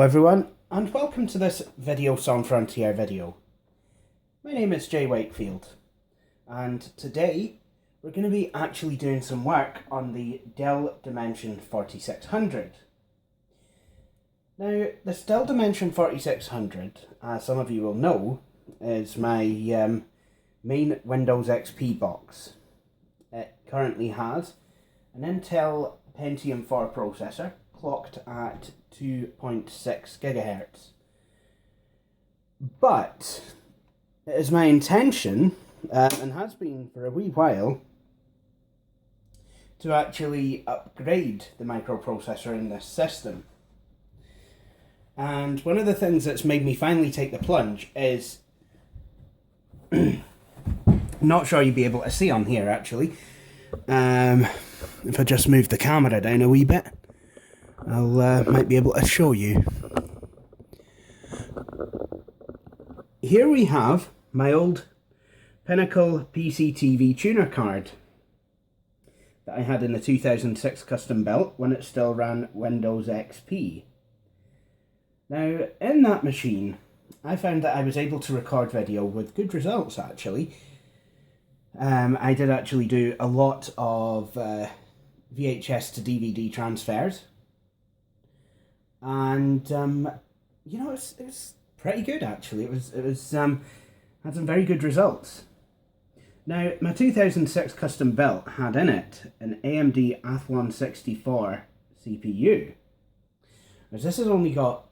everyone, and welcome to this Video Sans Frontier video. My name is Jay Wakefield, and today we're going to be actually doing some work on the Dell Dimension 4600. Now, this Dell Dimension 4600, as some of you will know, is my main Windows XP box. It currently has an Intel Pentium 4 processor, clocked at 2.6 gigahertz. But it is my intention, and has been for a wee while, to actually upgrade the microprocessor in this system. And one of the things that's made me finally take the plunge is, not sure you'd be able to see on here actually, if I just move the camera down a wee bit, I'll might be able to show you. Here we have my old Pinnacle PCTV tuner card that I had in the 2006 custom built when it still ran Windows XP. Now, in that machine, I found that I was able to record video with good results actually. I did actually do a lot of VHS to DVD transfers. And you know, it was pretty good actually. It was had some very good results. Now, my 2006 custom built had in it an AMD Athlon 64 CPU, whereas this has only got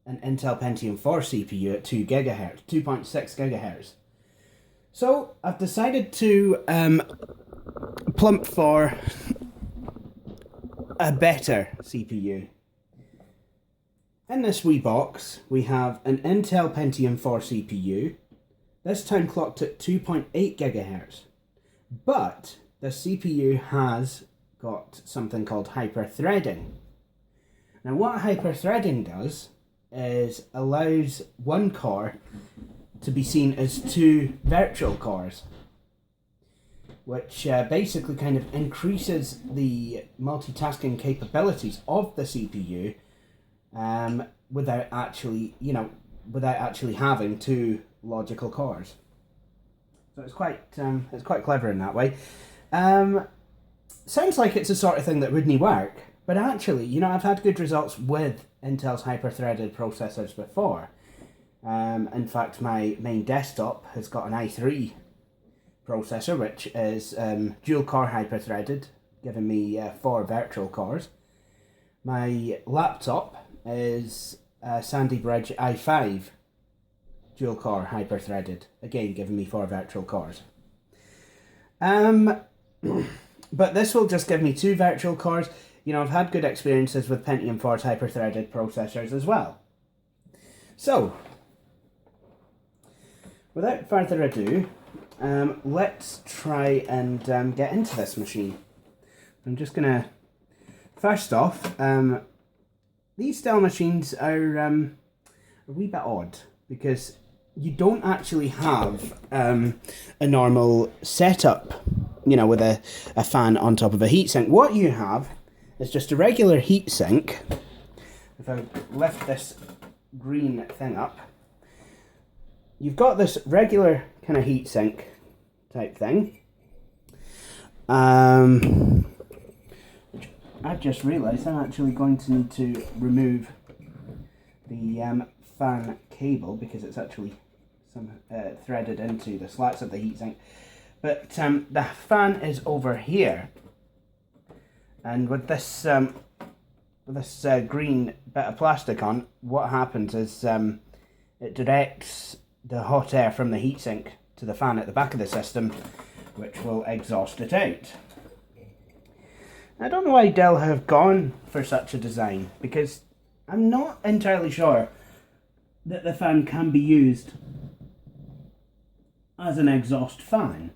an Intel Pentium 4 CPU at 2.6 gigahertz. So I've decided to plump for a better CPU. In this wee box, we have an Intel Pentium 4 CPU, this time clocked at 2.8 gigahertz. But the CPU has got something called hyper-threading. Now, what hyper-threading does is allows one core to be seen as two virtual cores, which basically kind of increases the multitasking capabilities of the CPU. Without actually having two logical cores. So it's quite clever in that way. Sounds like it's the sort of thing that wouldn't work, but actually, you know, I've had good results with Intel's hyper-threaded processors before. In fact, my main desktop has got an i3 processor, which is dual-core hyper-threaded, giving me 4 virtual cores. My laptop is a Sandy Bridge i5 dual core hyper threaded, again giving me 4 virtual cores. But this will just give me 2 virtual cores. You know, I've had good experiences with Pentium 4's hyper threaded processors as well. So, without further ado, let's try and get into this machine. I'm just gonna, first off, these Dell machines are a wee bit odd because you don't actually have a normal setup, you know, with a fan on top of a heatsink. What you have is just a regular heatsink. If I lift this green thing up, you've got this regular kind of heatsink type thing. I've just realised I'm actually going to need to remove the fan cable because it's actually threaded into the slats of the heatsink. But the fan is over here, and with this green bit of plastic on, what happens is it directs the hot air from the heatsink to the fan at the back of the system, which will exhaust it out. I don't know why Dell have gone for such a design, because I'm not entirely sure that the fan can be used as an exhaust fan.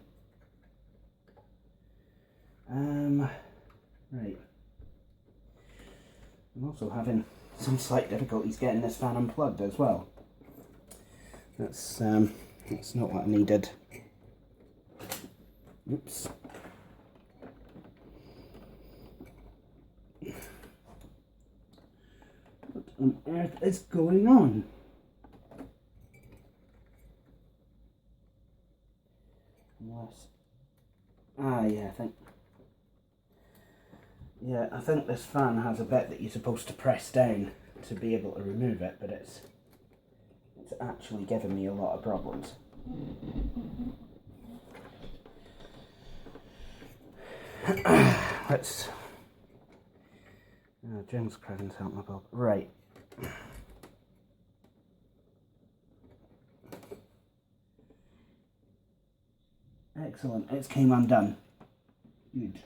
Right. I'm also having some slight difficulties getting this fan unplugged as well. That's not what I needed. Oops. on earth is going on? Unless... yeah, I think this fan has a bit that you're supposed to press down to be able to remove it, but it's actually giving me a lot of problems. Let's... Jim's cracking's out my bulb. Right. Excellent, it's came undone. Good.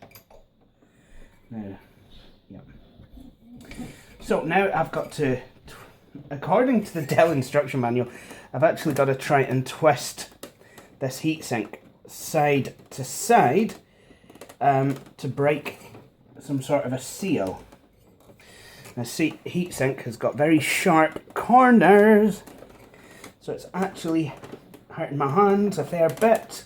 Now, yep. So now I've got to, according to the Dell instruction manual, I've actually got to try and twist this heatsink side to side to break some sort of a seal. Now see, heatsink has got very sharp corners, so it's actually hurting my hands a fair bit.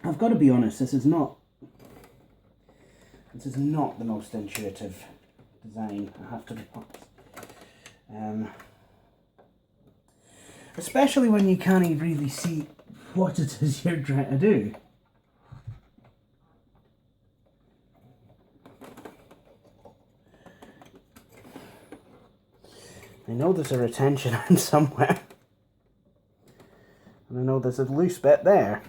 I've got to be honest, this is not the most intuitive design, I have to be honest. Especially when you can't really see what it is you're trying to do. I know there's a retention in somewhere, and I know there's a loose bit there.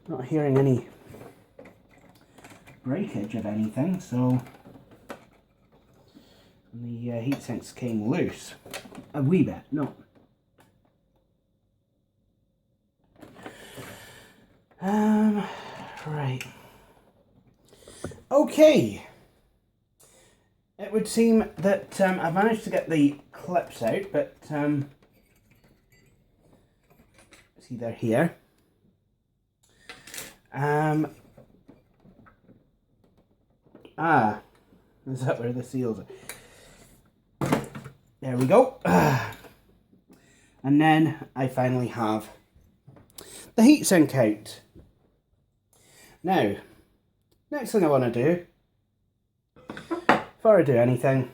Not hearing any breakage of anything, so the heatsinks came loose a wee bit. No. Right. Okay. It would seem that I've managed to get the clips out, but see, they're here. Is that where the seals are? There we go. And then I finally have the heatsink out. Now, next thing I want to do, before I do anything,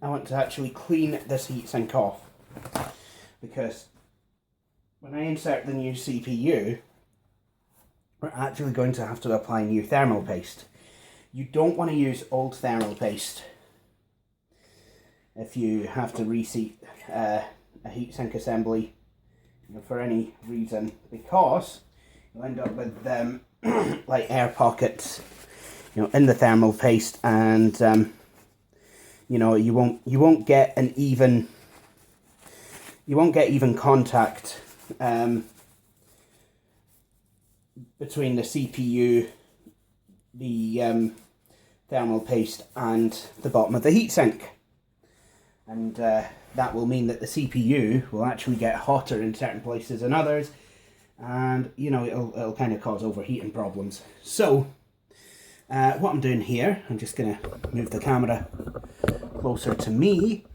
I want to actually clean this heatsink off, because when I insert the new CPU, we're actually going to have to apply new thermal paste. You don't want to use old thermal paste if you have to reseat a heatsink assembly, for any reason, because you'll end up with like air pockets, in the thermal paste, and you won't get even contact between the CPU, the thermal paste, and the bottom of the heatsink, and that will mean that the CPU will actually get hotter in certain places than others, and it'll kind of cause overheating problems. So what I'm doing here, I'm just going to move the camera closer to me.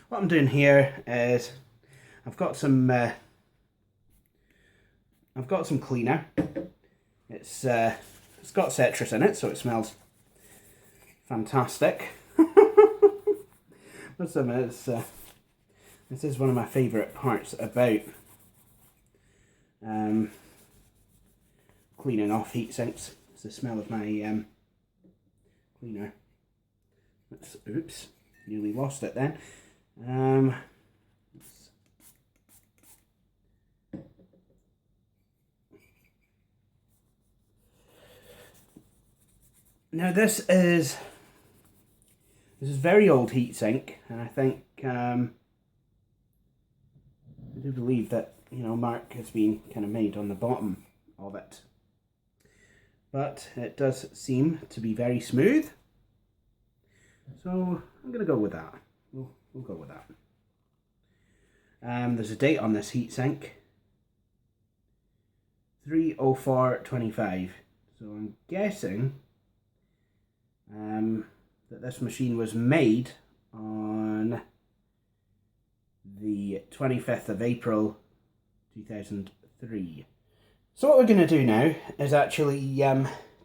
What I'm doing here is I've got some cleaner. It's got citrus in it, so it smells fantastic. This is one of my favourite parts about cleaning off heatsinks. It's the smell of my cleaner. Oops, nearly lost it then. Now this is very old heatsink, and I think I do believe that mark has been kind of made on the bottom of it, but it does seem to be very smooth, so I'm gonna go with that. We'll go with that. There's a date on this heatsink, 304.25. So I'm guessing that this machine was made on the 25th of April 2003. So what we're going to do now is actually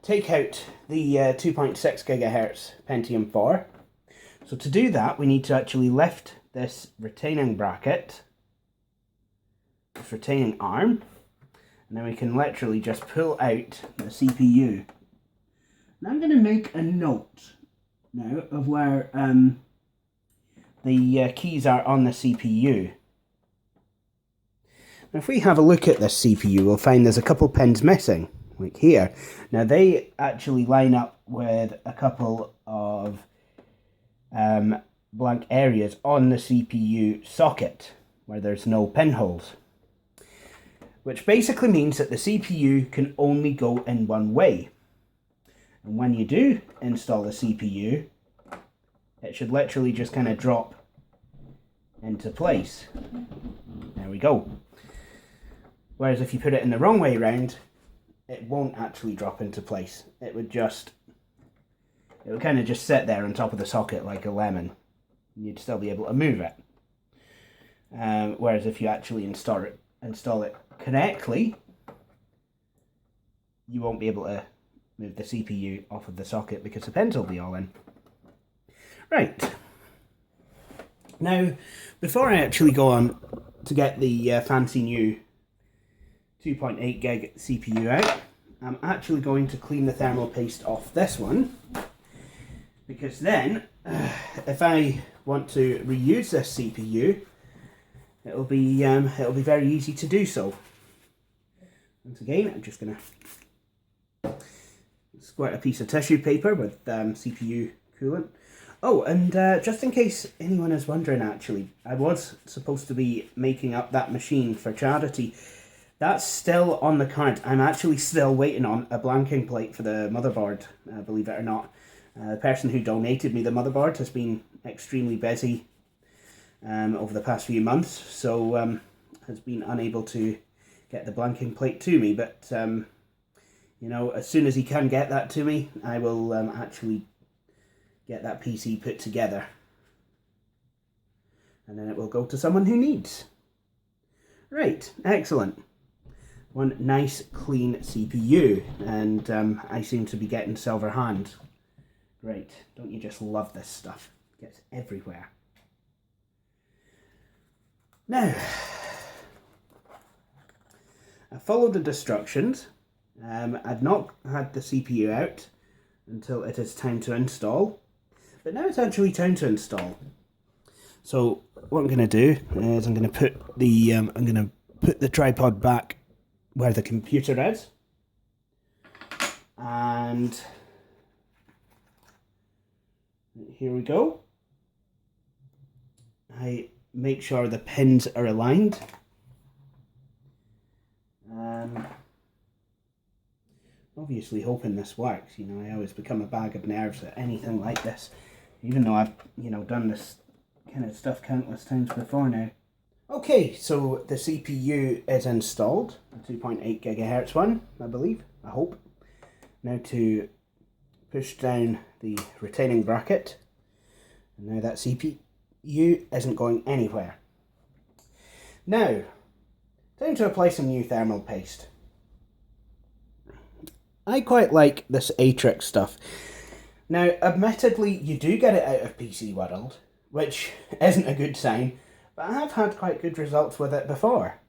take out the 2.6 gigahertz Pentium 4. So to do that, we need to actually lift this retaining bracket, this retaining arm, and then we can literally just pull out the CPU. Now I'm going to make a note now of where the keys are on the CPU. Now if we have a look at this CPU, we'll find there's a couple pins missing, like here. Now they actually line up with a couple of blank areas on the CPU socket where there's no pinholes, which basically means that the CPU can only go in one way. And when you do install the CPU, it should literally just kind of drop into place. There we go. Whereas if you put it in the wrong way around, it won't actually drop into place. It would kind of just sit there on top of the socket like a lemon. You'd still be able to move it. Whereas if you actually install it correctly, you won't be able to move the CPU off of the socket because the pins will be all in. Right. Now, before I actually go on to get the fancy new 2.8 gig CPU out, I'm actually going to clean the thermal paste off this one, because then if I want to reuse this CPU, it'll be very easy to do so. Once again, I'm just going to squirt a piece of tissue paper with CPU coolant. Oh, and just in case anyone is wondering, actually, I was supposed to be making up that machine for charity. That's still on the card. I'm actually still waiting on a blanking plate for the motherboard, believe it or not. The person who donated me the motherboard has been extremely busy over the past few months, so has been unable to get the blanking plate to me. But, you know, as soon as he can get that to me, I will actually get that PC put together. And then it will go to someone who needs. Right, excellent. One nice clean CPU, and I seem to be getting silver hand. Great, don't you just love this stuff? It gets everywhere. Now, I followed the instructions. I've not had the CPU out until it is time to install, but now it's actually time to install. So what I'm going to do is I'm going to put the tripod back where the computer is, and here we go. I make sure the pins are aligned. Obviously hoping this works. You know, I always become a bag of nerves at anything like this, even though I've, you know, done this kind of stuff countless times before now. Okay, so the CPU is installed, the 2.8 gigahertz one, I believe, I hope. Now to push down the retaining bracket, and now that CPU isn't going anywhere. Now, time to apply some new thermal paste. I quite like this Atrix stuff. Now, admittedly, you do get it out of PC World, which isn't a good sign, but I have had quite good results with it before.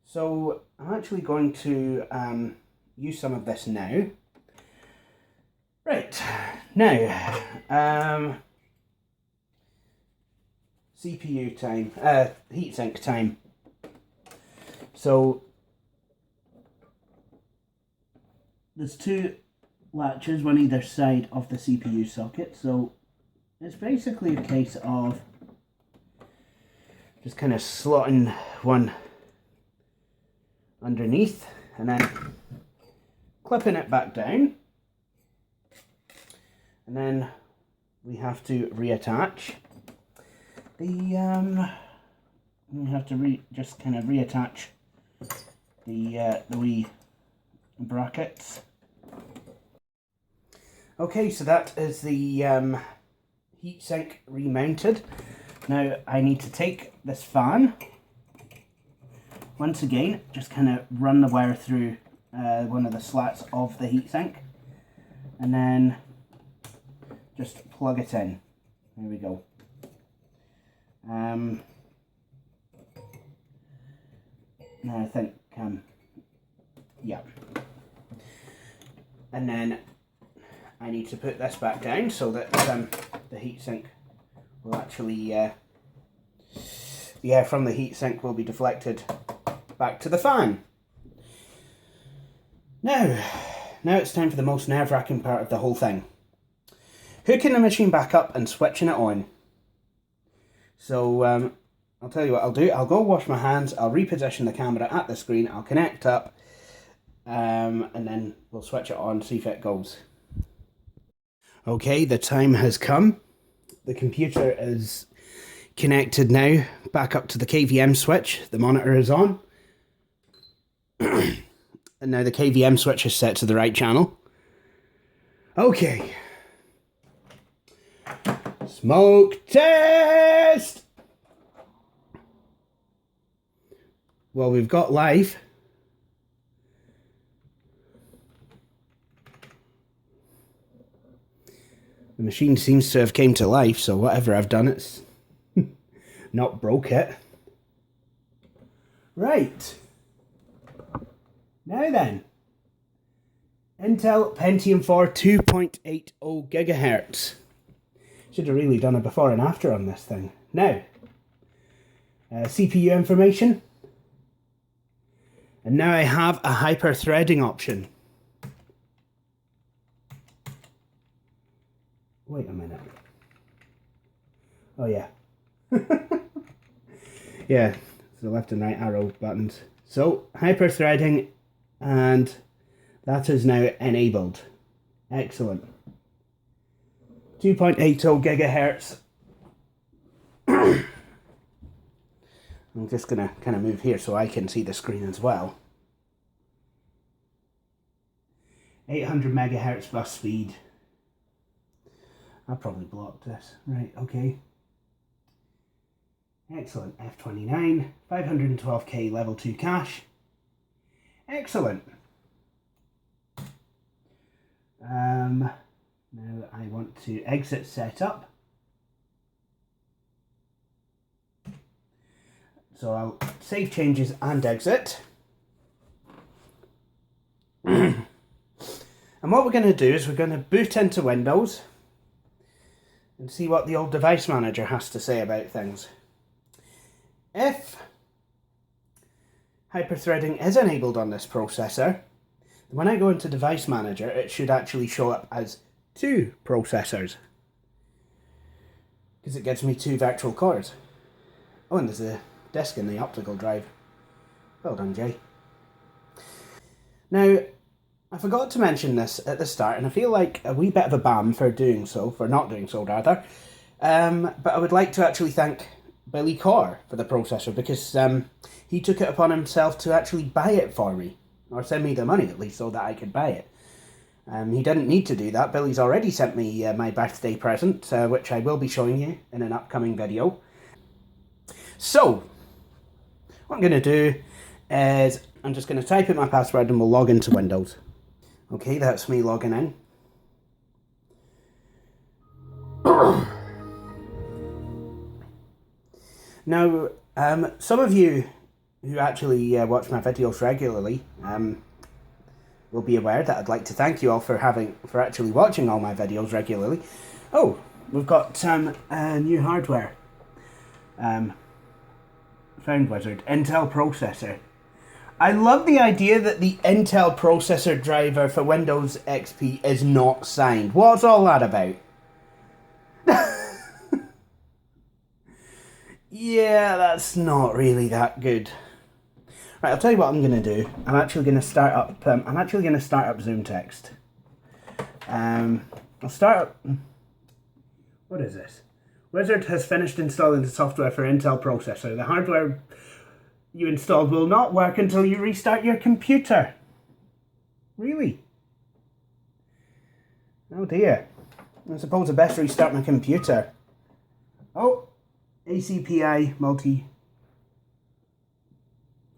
So I'm actually going to use some of this now. Right, now, CPU time, heatsink time. So there's two latches, one either side of the CPU socket, so it's basically a case of just kind of slotting one underneath and then clipping it back down, and then we have to reattach the just kind of reattach the wee brackets. Okay, so that is the heatsink remounted. Now I need to take this fan, once again, just kind of run the wire through one of the slats of the heatsink, and then just plug it in. There we go. Now I think, yeah. And then I need to put this back down so that the heatsink will actually, the air from the heatsink will be deflected back to the fan. Now it's time for the most nerve-wracking part of the whole thing. Hooking the machine back up and switching it on. So I'll tell you what I'll do. I'll go wash my hands, I'll reposition the camera at the screen, I'll connect up, and then we'll switch it on, see if it goes. Okay, the time has come. The computer is connected now, back up to the KVM switch. The monitor is on. And now the KVM switch is set to the right channel. Okay. Smoke test! Well, we've got live. The machine seems to have came to life, so whatever I've done, it's not broke it. Right. Now then. Intel Pentium 4 2.80 GHz. Should have really done a before and after on this thing. Now, CPU information. And now I have a hyper-threading option. Wait a minute. Oh yeah. Yeah, it's the left and right arrow buttons. So, hyper-threading, and that is now enabled. Excellent. 2.80 gigahertz. I'm just going to kind of move here so I can see the screen as well. 800 megahertz bus speed. I'll probably block this. Right, okay. Excellent. F29. 512k level 2 cache. Excellent. Now I want to exit setup. So I'll save changes and exit. And what we're going to do is we're going to boot into Windows and see what the old device manager has to say about things. If hyperthreading is enabled on this processor, when I go into device manager, it should actually show up as 2 processors, because it gives me 2 virtual cores. Oh, and there's a disk in the optical drive. Well done, Jay. Now, I forgot to mention this at the start, and I feel like a wee bit of a bam for doing so, for not doing so rather. But I would like to actually thank Billy Corr for the processor, because he took it upon himself to actually buy it for me, or send me the money at least so that I could buy it. He didn't need to do that. Billy's already sent me my birthday present, which I will be showing you in an upcoming video. So, what I'm going to do is I'm just going to type in my password and we'll log into Windows. Okay, that's me logging in. Now, some of you who actually watch my videos regularly will be aware that I'd like to thank you all for actually watching all my videos regularly. Oh, we've got new hardware. Found Wizard, Intel processor. I love the idea that the Intel processor driver for Windows XP is not signed. What's all that about? Yeah, that's not really that good. Right, I'll tell you what I'm going to do. I'm actually going to start up Zoom Text. I'll start up. What is this? Wizard has finished installing the software for Intel processor. The hardware. you installed will not work until you restart your computer. Really? Oh dear. I suppose I best restart my computer. Oh, ACPI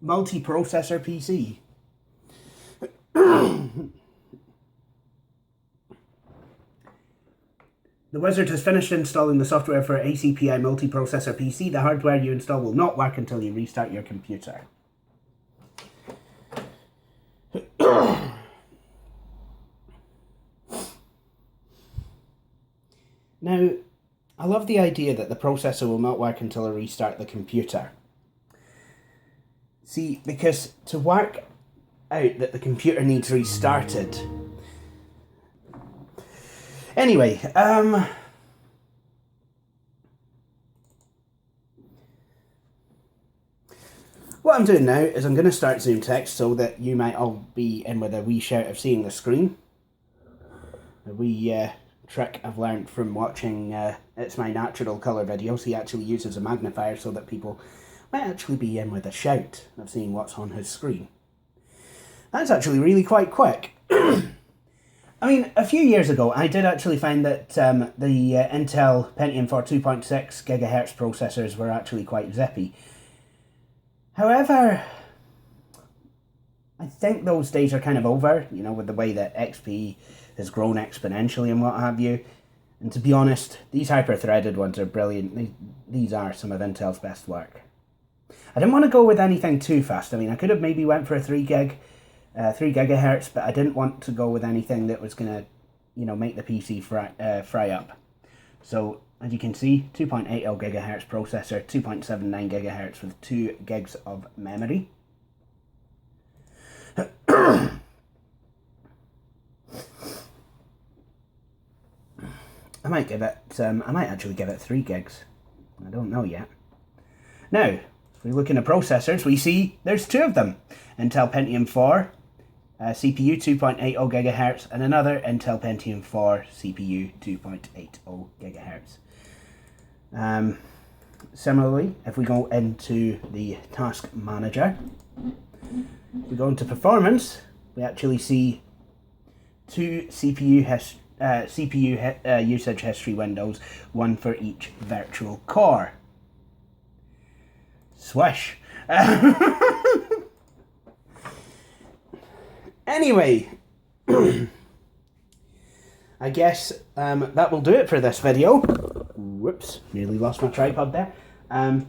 multi-processor PC. The wizard has finished installing the software for ACPI multi-processor PC. The hardware you install will not work until you restart your computer. Now, I love the idea that the processor will not work until I restart the computer. See, because to work out that the computer needs restarted... Anyway, what I'm doing now is I'm going to start zoom text so that you might all be in with a wee shout of seeing the screen. A wee trick I've learned from watching It's My Natural Colour videos. He actually uses a magnifier so that people might actually be in with a shout of seeing what's on his screen. That's actually really quite quick. I mean, a few years ago, I did actually find that the Intel Pentium 4 2.6 GHz processors were actually quite zippy. However, I think those days are kind of over, you know, with the way that XP has grown exponentially and what have you. And to be honest, these hyper-threaded ones are brilliant. These are some of Intel's best work. I didn't want to go with anything too fast. I mean, I could have maybe went for a 3 gigahertz, but I didn't want to go with anything that was going to, you know, make the PC fry up. So, as you can see, 2.80 gigahertz processor, 2.79 gigahertz with 2 gigs of memory. I might actually give it 3 gigs. I don't know yet. Now, if we look into processors, we see there's 2 of them. Intel Pentium 4 CPU 2.80 GHz and another Intel Pentium 4 CPU 2.80 GHz. Similarly, if we go into the task manager, we go into performance, we actually see 2 CPU usage history windows, 1 for each virtual core. Swish. Anyway, I guess that will do it for this video. Whoops, nearly lost my tripod there. I'm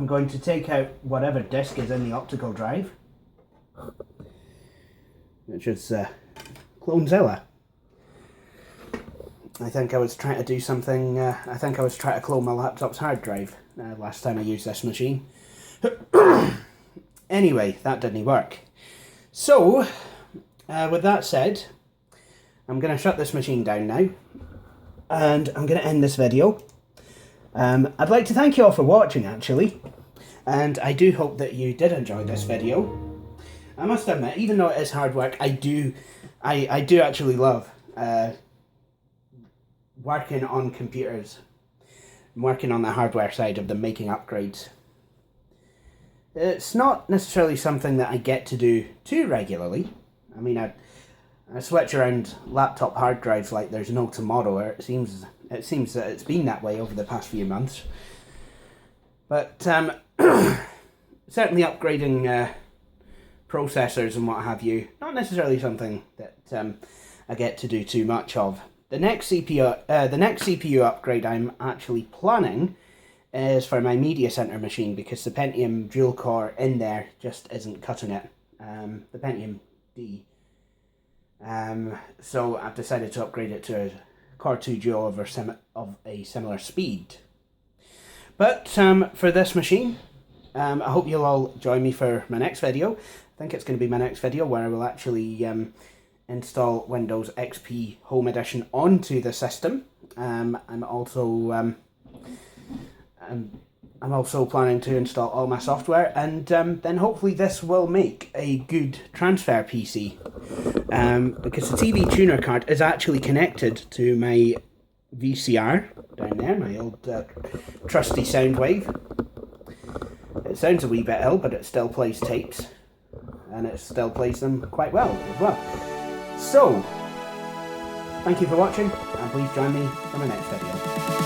going to take out whatever disk is in the optical drive, which is Clonezilla. I think I was trying to do something, I think I was trying to clone my laptop's hard drive last time I used this machine. Anyway, that didn't work. So, with that said, I'm going to shut this machine down now, and I'm going to end this video. I'd like to thank you all for watching, actually, and I do hope that you did enjoy this video. I must admit, even though it is hard work, I do actually love working on computers, working on the hardware side of them, making upgrades. It's not necessarily something that I get to do too regularly. I mean, I switch around laptop hard drives like there's no tomorrow. It seems that it's been that way over the past few months. But certainly upgrading processors and what have you, not necessarily something that I get to do too much of. The next CPU upgrade I'm actually planning is for my media center machine, because the Pentium dual core in there just isn't cutting it. The Pentium D. So I've decided to upgrade it to a Core 2 Duo of a similar speed. But for this machine, I hope you'll all join me for my next video. I think it's going to be my next video where I will actually install Windows XP Home Edition onto the system. I'm also planning to install all my software, and then hopefully this will make a good transfer PC, because the TV tuner card is actually connected to my VCR down there, my old trusty Soundwave. It sounds a wee bit ill, but it still plays tapes, and it still plays them quite well as well. So, thank you for watching, and please join me for my next video.